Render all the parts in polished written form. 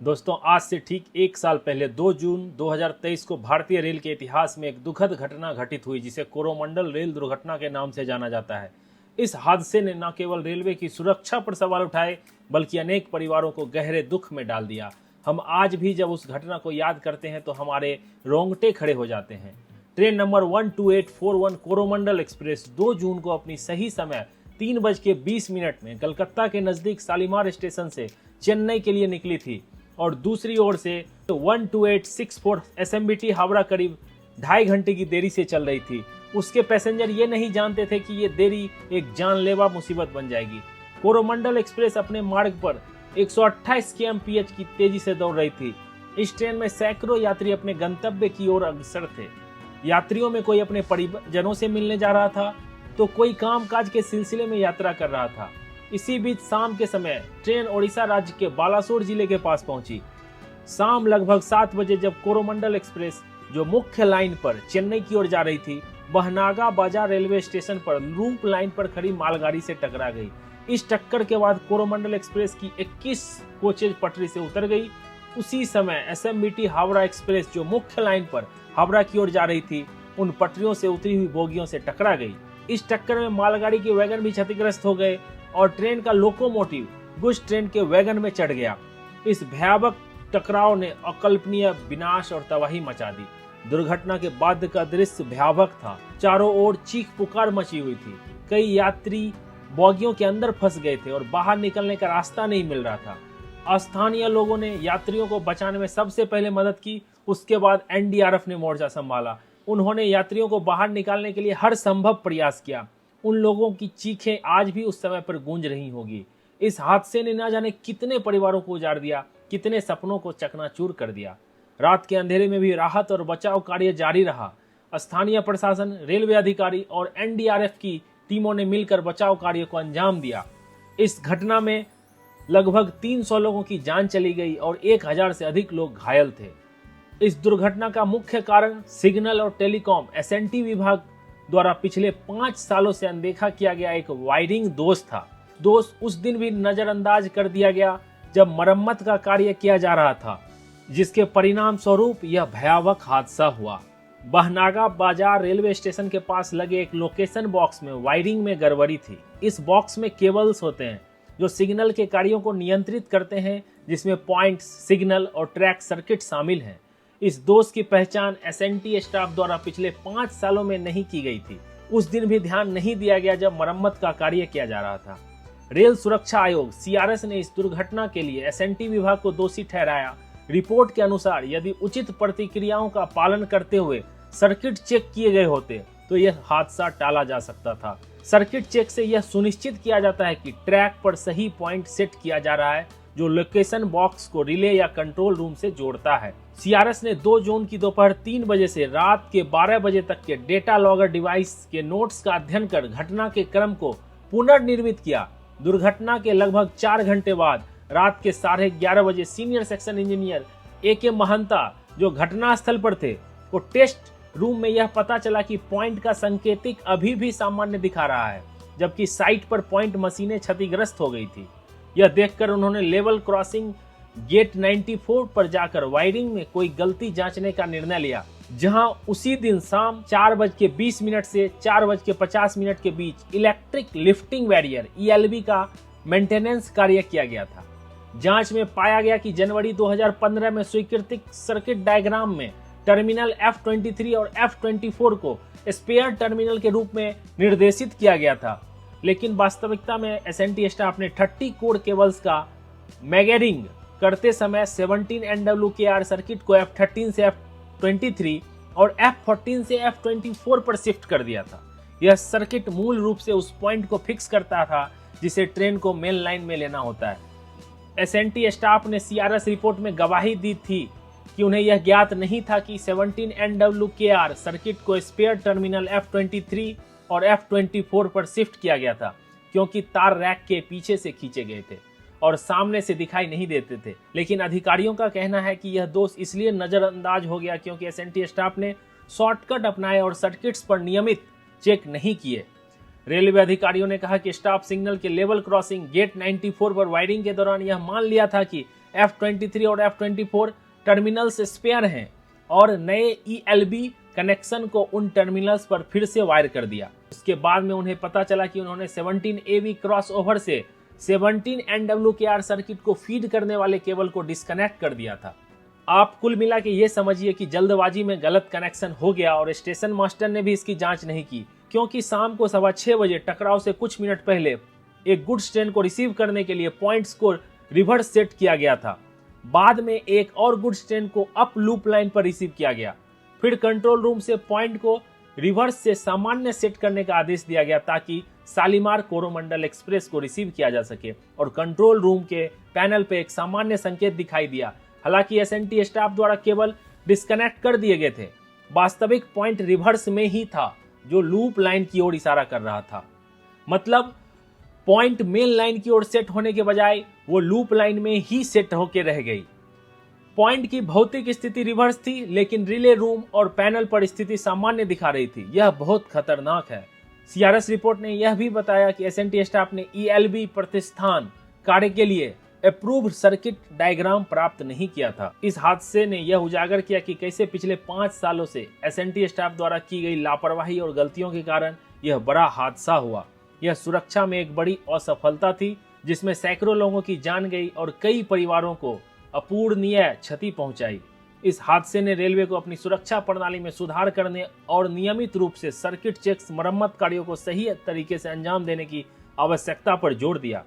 दोस्तों, आज से ठीक एक साल पहले 2 जून 2023 को भारतीय रेल के इतिहास में एक दुखद घटना घटित हुई जिसे कोरोमंडल रेल दुर्घटना के नाम से जाना जाता है। इस हादसे ने न केवल रेलवे की सुरक्षा पर सवाल उठाए बल्कि अनेक परिवारों को गहरे दुख में डाल दिया। हम आज भी जब उस घटना को याद करते हैं तो हमारे रोंगटे खड़े हो जाते हैं। ट्रेन नंबर 12841 कोरोमंडल एक्सप्रेस 2 जून को अपनी सही समय 3:20 में कलकत्ता के नजदीक शालीमार स्टेशन से चेन्नई के लिए निकली थी और दूसरी ओर से 12864 एसएमबीटी हावड़ा करीब 2.5 घंटे की देरी से चल रही थी। उसके पैसेंजर ये नहीं जानते थे कि ये देरी एक जानलेवा मुसीबत बन जाएगी। कोरोमंडल एक्सप्रेस अपने मार्ग पर 128 kmph की तेजी से दौड़ रही थी। इस ट्रेन में सैकड़ों यात्री अपने गंतव्य की ओर अग्रसर थे। यात्रियों में कोई अपने परिजनों से मिलने जा रहा था तो कोई कामकाज के सिलसिले में यात्रा कर रहा था। इसी बीच शाम के समय ट्रेन ओडिशा राज्य के बालासोर जिले के पास पहुंची। शाम लगभग 7 बजे जब कोरोमंडल एक्सप्रेस जो मुख्य लाइन पर चेन्नई की ओर जा रही थी, बहनागा बाजार रेलवे स्टेशन पर लूप लाइन पर खड़ी मालगाड़ी से टकरा गई। इस टक्कर के बाद कोरोमंडल एक्सप्रेस की 21 कोचेज पटरी से उतर गई। उसी समय एसएमबीटी हावड़ा एक्सप्रेस जो मुख्य लाइन पर हावड़ा की ओर जा रही थी, उन पटरियों से उतरी हुई बोगियों से टकरा गई। इस टक्कर में मालगाड़ी के वैगन भी क्षतिग्रस्त हो गए और ट्रेन का लोकोमोटिव गुज ट्रेन के वैगन में चढ़ गया। इस भयावह टकराव ने अकल्पनीय विनाश और तबाही मचा दी। दुर्घटना के बाद का दृश्य भयावह था। चारों ओर चीख पुकार मची हुई थी। कई यात्री बोगियों के अंदर फंस गए थे और बाहर निकलने का रास्ता नहीं मिल रहा था। स्थानीय लोगों ने यात्रियों को बचाने में सबसे पहले मदद की। उसके बाद एनडीआरएफ ने मोर्चा संभाला। उन्होंने यात्रियों को बाहर निकालने के लिए हर संभव प्रयास किया। उन लोगों की चीखें आज भी उस समय पर गूंज रही होगी। इस हादसे ने न जाने कितने परिवारों को उजाड़ दिया, कितने सपनों को चकनाचूर कर दिया। रात के अंधेरे में भी राहत और बचाव कार्य जारी रहा। स्थानीय प्रशासन, रेलवे अधिकारी और एनडीआरएफ की टीमों ने मिलकर बचाव कार्य को अंजाम दिया। इस घटना में लगभग 300 लोगों की जान चली गई और 1000 से अधिक लोग घायल थे। इस दुर्घटना का मुख्य कारण सिग्नल और टेलीकॉम एसएनटी विभाग द्वारा पिछले 5 सालों से अनदेखा किया गया एक वायरिंग दोष था। दोष उस दिन भी नजरअंदाज कर दिया गया जब मरम्मत का कार्य किया जा रहा था, जिसके परिणाम स्वरूप यह भयावह हादसा हुआ। बहनागा बाजार रेलवे स्टेशन के पास लगे एक लोकेशन बॉक्स में वायरिंग में गड़बड़ी थी। इस बॉक्स में केबल्स होते हैं जो सिग्नल के कार्यों को नियंत्रित करते हैं, जिसमें पॉइंट्स, सिग्नल और ट्रैक सर्किट शामिल हैं। इस दोष की पहचान एसएनटी स्टाफ द्वारा पिछले 5 सालों में नहीं की गई थी। उस दिन भी ध्यान नहीं दिया गया जब मरम्मत का कार्य किया जा रहा था। रेल सुरक्षा आयोग सीआरएस ने इस दुर्घटना के लिए एसएनटी विभाग को दोषी ठहराया। रिपोर्ट के अनुसार यदि उचित प्रतिक्रियाओं का पालन करते हुए सर्किट चेक किए गए होते तो यह हादसा टाला जा सकता था। सर्किट चेक से यह सुनिश्चित किया जाता है कि ट्रैक पर सही पॉइंट सेट किया जा रहा है जो लोकेशन बॉक्स को रिले या कंट्रोल रूम से जोड़ता है। सीआरएस ने 2 जून की दोपहर 3 बजे से रात के 12 बजे तक के डेटा लॉगर डिवाइस के नोट्स का अध्ययन कर घटना के क्रम को पुनर्निर्मित किया। दुर्घटना के लगभग 4 घंटे बाद रात के 11:30 बजे senior section engineer AK Mahanta जो घटनास्थल पर थे को टेस्ट रूम में यह पता चला कि पॉइंट का संकेतिक अभी भी सामान्य दिखा रहा है, जबकि साइट पर पॉइंट मशीनें क्षतिग्रस्त हो गई थी। यह देखकर उन्होंने लेवल क्रॉसिंग गेट 94 पर जाकर वायरिंग में कोई गलती जांचने का निर्णय लिया, जहां उसी दिन शाम 4:20 से 4:50 के बीच इलेक्ट्रिक लिफ्टिंग बैरियर ELB का मेंटेनेंस कार्य किया गया था। जांच में पाया गया कि जनवरी 2015 में स्वीकृत सर्किट डायग्राम में टर्मिनल F23 और F24 को स्पेयर टर्मिनल के रूप में निर्देशित किया गया था, लेकिन वास्तविकता में एसएनटी स्टाफ ने 30 कोर केबल्स का मैगेरिंग करते समय 17 NWKR सर्किट को F13 से F23 और F14 से F24 पर शिफ्ट कर दिया था। यह सर्किट मूल रूप से उस पॉइंट को फिक्स करता था जिसे ट्रेन को मेन लाइन में लेना होता है। एसएनटी स्टाफ ने सीआरएस रिपोर्ट में गवाही दी थी कि उन्हें यह ज्ञात नहीं था कि 17 NWKR सर्किट को स्पेयर टर्मिनल F23 और F24 पर शिफ्ट किया गया था, क्योंकि तार रैक के पीछे से खींचे गए थे और सामने से दिखाई नहीं देते थे। लेकिन अधिकारियों का कहना है कि यह दोष इसलिए नजरअंदाज हो गया क्योंकि एसएनटी स्टाफ ने शॉर्टकट अपनाए और सर्किट्स पर नियमित चेक नहीं किए। रेलवे अधिकारियों ने कहा कि स्टाफ सिग्नल के लेवल क्रॉसिंग गेट 94 पर वायरिंग के दौरान यह मान लिया था कि F-23 और F-24 टर्मिनल्स स्पेयर हैं और नए ELB कनेक्शन को उन टर्मिनल्स पर फिर से वायर कर दिया। उसके बाद में उन्हें पता चला कि उन्होंने 17 AV क्रॉसओवर से 17 NWKR सर्किट को फीड करने वाले केबल को डिस्कनेक्ट कर दिया था। आप कुल मिला के ये समझिए कि जल्दबाजी में गलत कनेक्शन हो गया और स्टेशन मास्टर ने भी इसकी जांच नहीं की, क्योंकि शाम को 6:15 बजे टकराव से कुछ मिनट पहले एक गुड्स ट्रेन को रिसीव करने के लिए पॉइंट्स को रिवर्स सेट किया गया था। बाद में एक और गुड्स ट्रेन को अप लूप लाइन पर रिसीव किया गया। फिर कंट्रोल रूम से पॉइंट को रिवर्स से सामान्य सेट करने का आदेश दिया गया ताकि शालीमार कोरोमंडल एक्सप्रेस को रिसीव किया जा सके और कंट्रोल रूम के पैनल पे एक सामान्य संकेत दिखाई दिया। हालांकि एसएनटी स्टाफ द्वारा केबल डिस्कनेक्ट कर दिए गए थे। वास्तविक पॉइंट रिवर्स में ही था जो लूप लाइन की ओर इशारा कर रहा था। मतलब पॉइंट मेन लाइन की ओर सेट होने के बजाय वो लूप लाइन में ही सेट होकर रह गई। पॉइंट की भौतिक स्थिति रिवर्स थी, लेकिन रिले रूम और पैनल पर स्थिति सामान्य दिखा रही थी। यह बहुत खतरनाक है। सीआरएस रिपोर्ट ने यह भी बताया कि एसएनटी स्टाफ ने ELB प्रतिष्ठान कार्य के लिए अप्रूव्ड सर्किट डायग्राम प्राप्त नहीं किया था। इस हादसे ने यह उजागर किया कि कैसे पिछले 5 सालों से एसएनटी स्टाफ द्वारा की गई लापरवाही और गलतियों के कारण यह बड़ा हादसा हुआ। यह सुरक्षा में एक बड़ी असफलता थी जिसमें सैकड़ों लोगों की जान गई और कई परिवारों को अपूरणीय क्षति पहुंचाई। इस हादसे ने रेलवे को अपनी सुरक्षा प्रणाली में सुधार करने और नियमित रूप से सर्किट चेक्स मरम्मत कार्यों को सही तरीके से अंजाम देने की आवश्यकता पर जोर दिया।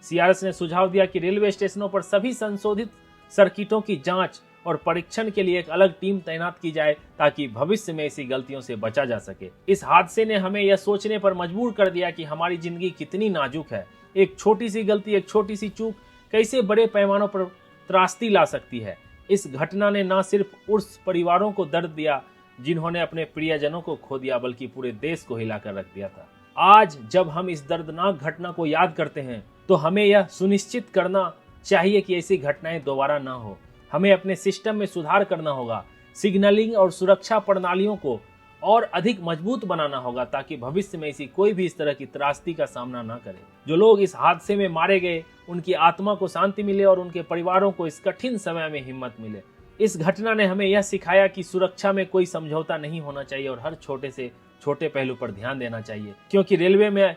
सीआरएस ने सुझाव दिया कि रेलवे स्टेशनों पर सभी संशोधित सर्किटों की जांच और परीक्षण के लिए एक अलग टीम तैनात की जाए ताकि भविष्य में ऐसी गलतियों से बचा जा सके। इस हादसे ने हमें यह सोचने पर मजबूर कर दिया कि हमारी जिंदगी कितनी नाजुक है। एक छोटी सी गलती, एक छोटी सी चूक कैसे बड़े पैमानों पर त्रासदी ला सकती है। इस घटना ने न सिर्फ उस परिवारों को दर्द दिया जिन्होंने अपने प्रियजनों को खो दिया, बल्कि पूरे देश को हिलाकर रख दिया था। आज जब हम इस दर्दनाक घटना को याद करते हैं तो हमें यह सुनिश्चित करना चाहिए कि ऐसी घटनाएं दोबारा ना हो। हमें अपने सिस्टम में सुधार करना होगा, सिग्नलिंग और सुरक्षा प्रणालियों को और अधिक मजबूत बनाना होगा ताकि भविष्य में ऐसी कोई भी इस तरह की त्रासदी का सामना ना करे। जो लोग इस हादसे में मारे गए उनकी आत्मा को शांति मिले और उनके परिवारों को इस कठिन समय में हिम्मत मिले। इस घटना ने हमें यह सिखाया कि सुरक्षा में कोई समझौता नहीं होना चाहिए और हर छोटे से छोटे पहलू पर ध्यान देना चाहिए, क्योंकि रेलवे में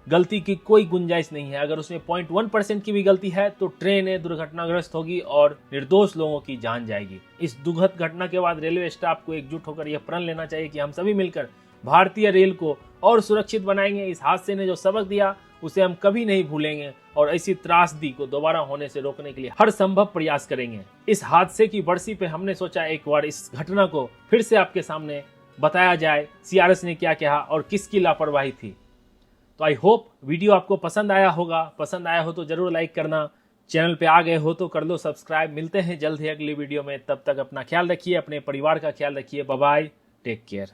गलती की कोई गुंजाइश नहीं है। अगर उसमें 0.1% की भी गलती है तो ट्रेन दुर्घटनाग्रस्त होगी और निर्दोष लोगों की जान जाएगी। इस दुखद घटना के बाद रेलवे स्टाफ को एकजुट होकर यह प्रण लेना चाहिए कि हम सभी मिलकर भारतीय रेल को और सुरक्षित बनाएंगे। इस हादसे ने जो सबक दिया उसे हम कभी नहीं भूलेंगे और ऐसी त्रासदी को दोबारा होने से रोकने के लिए हर संभव प्रयास करेंगे। इस हादसे की बरसी पे हमने सोचा एक बार इस घटना को फिर से आपके सामने बताया जाए, सीआरएस ने क्या कहा और किसकी लापरवाही थी। तो आई होप वीडियो आपको पसंद आया होगा। पसंद आया हो तो जरूर लाइक करना, चैनल पे आ गए हो तो कर लो सब्सक्राइब। मिलते हैं जल्द ही अगली वीडियो में, तब तक अपना ख्याल रखिए, अपने परिवार का ख्याल रखिए। Bye bye, take care.